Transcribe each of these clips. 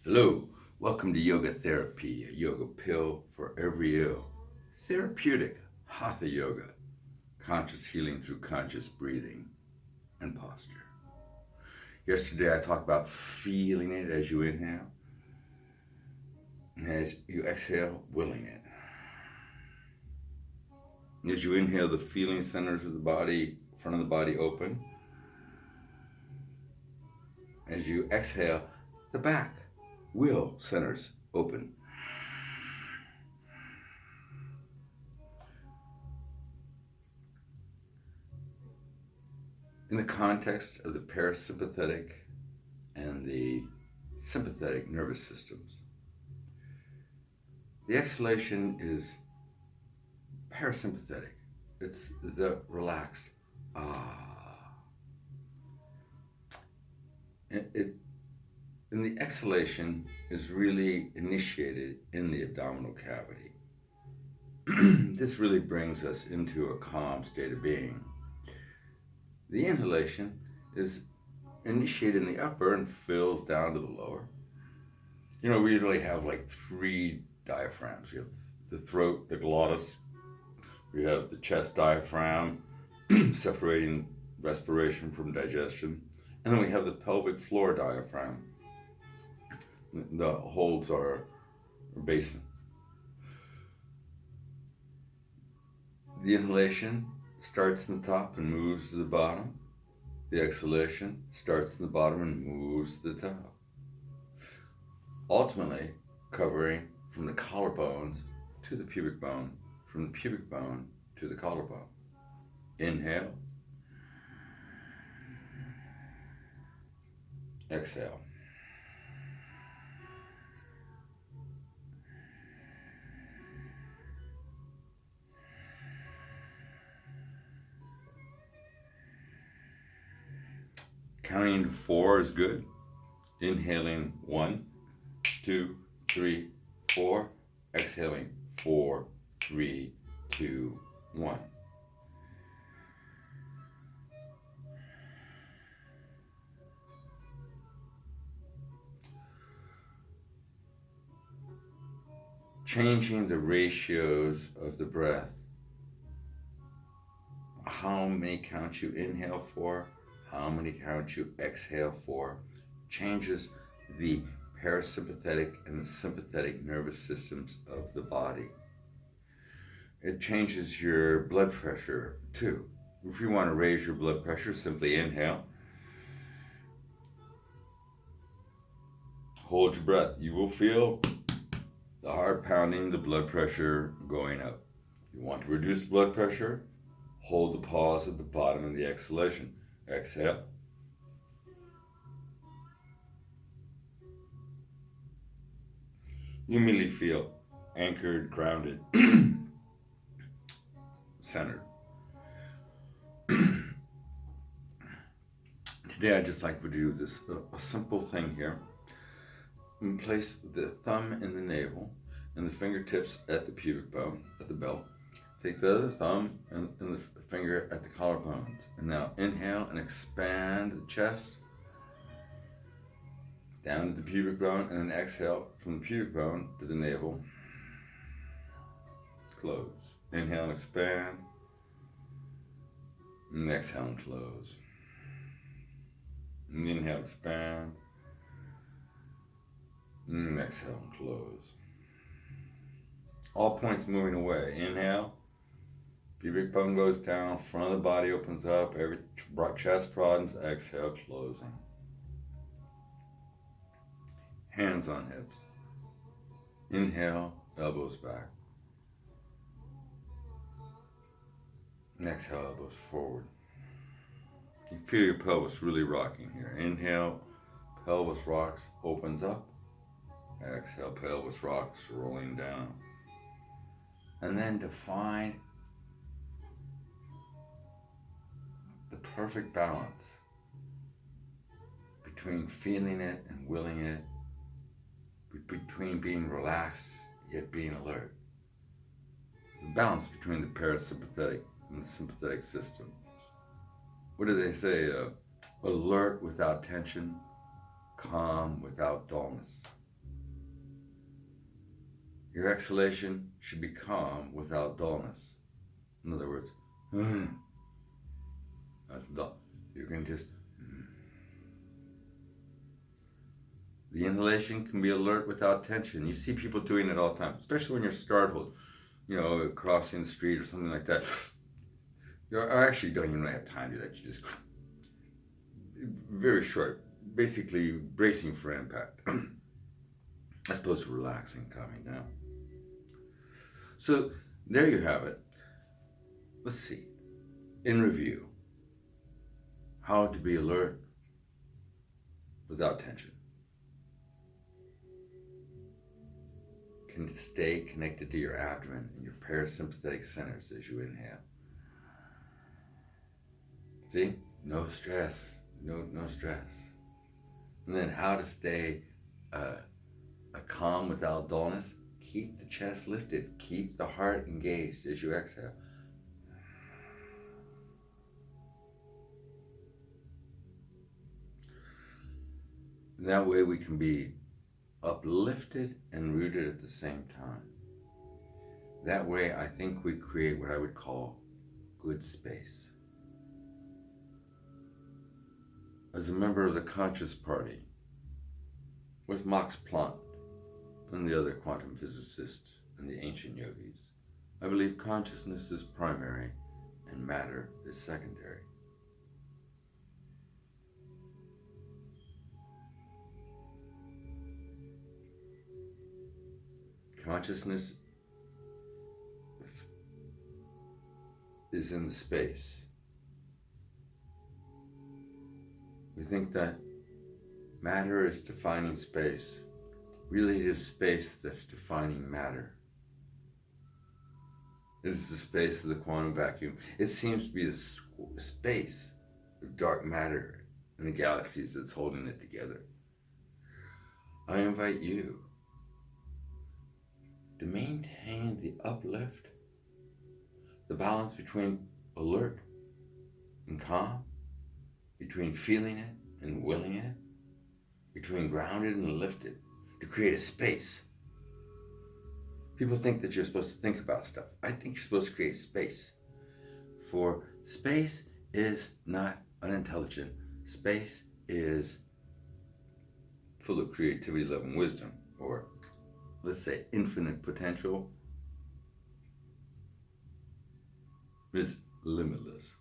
Hello, welcome to Yoga Therapy, a yoga pill for every ill. Therapeutic Hatha Yoga, conscious healing through conscious breathing and posture. Yesterday I talked about feeling it as you inhale, and as you exhale, willing it. As you inhale, the feeling centers of the body, front of the body open. As you exhale, the back, will centers open. In the context of the parasympathetic and the sympathetic nervous systems, the exhalation is parasympathetic. It's the relaxed ah. And the exhalation is really initiated in the abdominal cavity. This really brings us into a calm state of being. The inhalation is initiated in the upper and fills down to the lower. We really have like three diaphragms. We have the throat, the glottis. We have the chest diaphragm, separating respiration from digestion. And then we have the pelvic floor diaphragm that holds our basin. The inhalation starts in the top and moves to the bottom. The exhalation starts in the bottom and moves to the top. Ultimately, covering from the collarbones to the pubic bone, from the pubic bone to the collarbone. Inhale. Exhale. Counting to 4 is good. Inhaling 1, 2, 3, 4. Exhaling 4, 3, 2, 1. Changing the ratios of the breath. How many counts you inhale for, how many counts you exhale for, changes the parasympathetic and the sympathetic nervous systems of the body. It changes your blood pressure too. If you want to raise your blood pressure, simply inhale. Hold your breath. You will feel the heart pounding, the blood pressure going up. You want to reduce blood pressure, hold the pause at the bottom of the exhalation. Exhale. You immediately feel anchored, grounded, centered. Today I'd just like to do this, a simple thing here. And place the thumb in the navel and the fingertips at the pubic bone, at the belt. Take the other thumb and the finger at the collarbones. And now inhale and expand the chest down to the pubic bone, and then exhale from the pubic bone to the navel. Close. Inhale and expand. And exhale and close. And inhale, expand. And exhale and close. All points moving away. Inhale. Pubic bone goes down. Front of the body opens up. Every chest broadens. Exhale, closing. Hands on hips. Inhale, elbows back. And exhale, elbows forward. You feel your pelvis really rocking here. Inhale, pelvis rocks, opens up. Exhale, pelvis rocks, rolling down. And then to find the perfect balance between feeling it and willing it, between being relaxed yet being alert. The balance between the parasympathetic and the sympathetic systems. What do they say? Alert without tension, calm without dullness. Your exhalation should be calm without dullness. In other words, that's dull. You're going to just. The inhalation can be alert without tension. You see people doing it all the time, especially when you're startled, crossing the street or something like that. You actually don't even have time to do that. You just very short, basically bracing for impact, as opposed to relaxing, calming down. So there you have it. Let's see. In review, how to be alert without tension. Can stay connected to your abdomen and your parasympathetic centers as you inhale. See? No stress. No stress. And then how to stay calm without dullness. Keep the chest lifted. Keep the heart engaged as you exhale. And that way we can be uplifted and rooted at the same time. That way I think we create what I would call good space. As a member of the Conscious Party, with Max Planck and the other quantum physicists and the ancient yogis, I believe consciousness is primary and matter is secondary. Consciousness is in the space. We think that matter is defining space. Really, it is space that's defining matter. It is the space of the quantum vacuum. It seems to be the space of dark matter and the galaxies that's holding it together. I invite you to maintain the uplift, the balance between alert and calm, between feeling it and willing it, between grounded and lifted, to create a space. People think that you're supposed to think about stuff. I think you're supposed to create space. For space is not unintelligent. Space is full of creativity, love, and wisdom, or let's say infinite potential is limitless.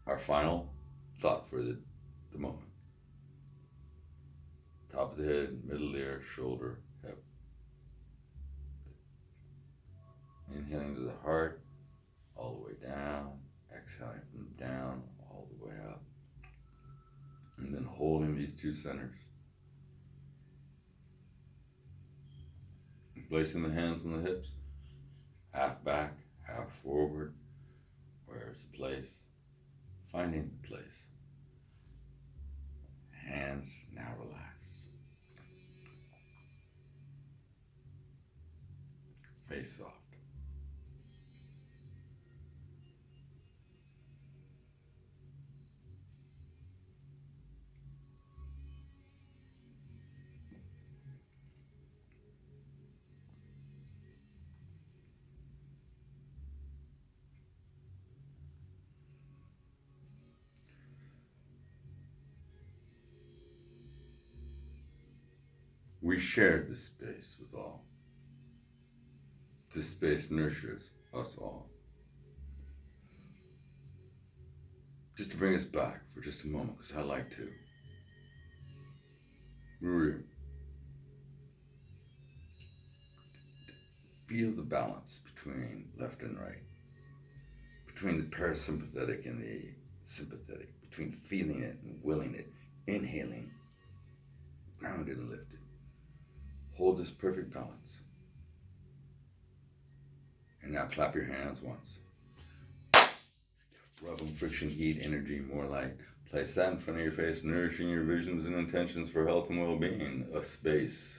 Our final thought for the moment. Top of the head, middle ear, shoulder, hip. Inhaling to the heart, all the way down. Exhaling from down, all the way up. And then holding these two centers. Placing the hands on the hips, half back, half forward. Where's the place? Finding the place. Hands now relaxed. Face soft. We share this space with all. This space nurtures us all. Just to bring us back for just a moment, because I like to. Feel the balance between left and right, between the parasympathetic and the sympathetic, between feeling it and willing it, inhaling, grounded and lifted. Hold this perfect balance. And now clap your hands once. Rub them, friction, heat, energy, more light. Place that in front of your face, nourishing your visions and intentions for health and well-being. A space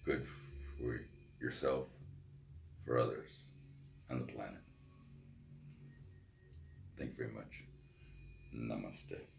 good for yourself, for others, and the planet. Thank you very much. Namaste.